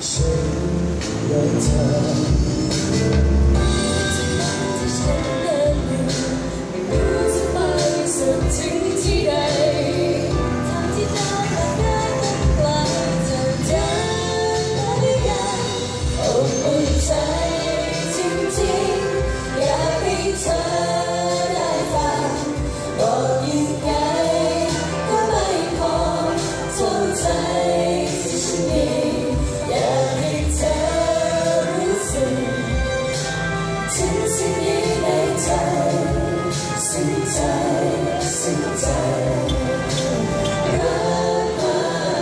ฉันรักเธอที่ฉันเดินอยู่ไม่รู้จะไปสุดถึงที่ใดทางที่เดินมาได้ตั้งไกลเธอเดินมาด้วยกันอบอุ่นใจจริงๆอยากให้เธอได้ฟังบอกยังไงก็ไม่พอเท่าใจที่ฉันมีอยากให้เธอรู้สึกถึงสิ่งนี้ในใจซึ้งใจซึ้งใจรักมา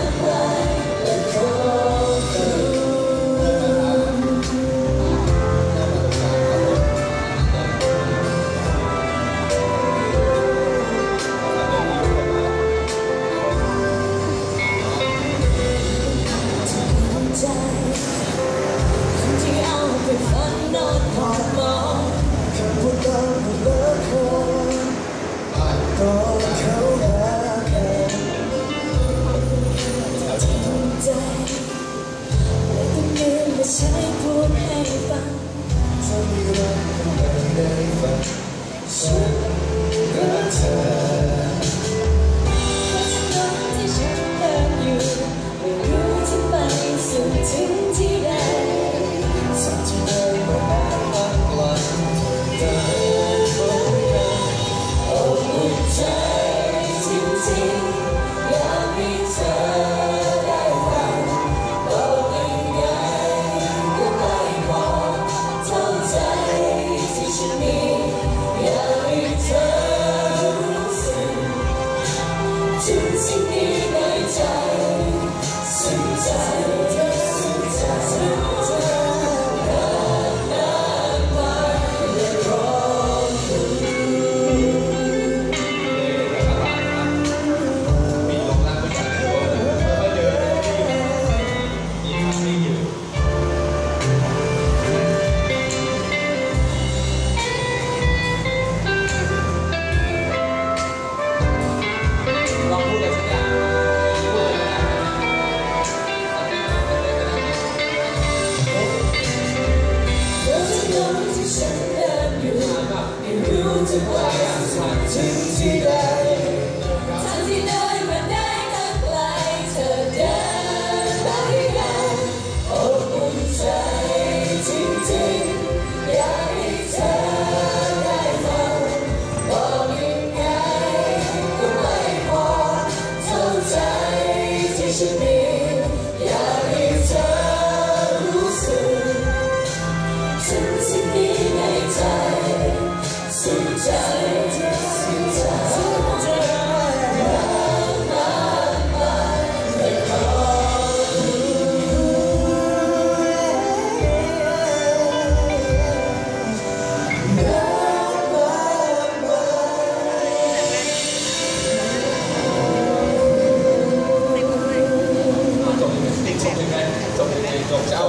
กมายและครอบคลุมใจคนที่เอาไปฝันนอนหอบมองคำพูดเราก็เลิกคนก็เขาหากันทำใจและต้องเดินมาใช้พูดให้ฟังถ้ามีรักกันได้ฟังฉันรักเธอเพราะฉะนั้นที่ฉันเดินอยู่ไม่รู้จะไปสุดถึงที่ใดสักที่ใดเมื่อนานวันไกลเธอเดินมาด้วยกันอบอุ่นใจจริงๆอยากให้เธอได้ฟังบอกยังไงก็ไม่พอเท่าใจที่ฉันมีอยากให้เธอรู้สึกถึงสิ่งนี้ในใจซึ้งใจซึ้งใจซึ้งใจรักมากมายและครอบคลุมมีลงล่างไปจากไหนก็เดินมีทางไม่อยู่ลองพูดอะไรสักอย่างพูดอะไรก็ได้เพราะฉะนั้นที่ฉันเดินอยู่ไม่รู้จะไปสุดถึงที่ใดทางที่เดินมาได้ตั้งไกลเธอเดินมาด้วยกันอบอุ่นใจจริงๆอยากให้เธอได้ฟังบอกยังไงก็ไม่พอเท่าใจที่ฉันมีอยากให้เธอรู้สึกถึงสิ่งนี้ในใจซึ้งใจซึ้งใจรักมากมายและขอบคุณรักมากมายจบยังไงจบยังไงจบยังไงจบเจ้า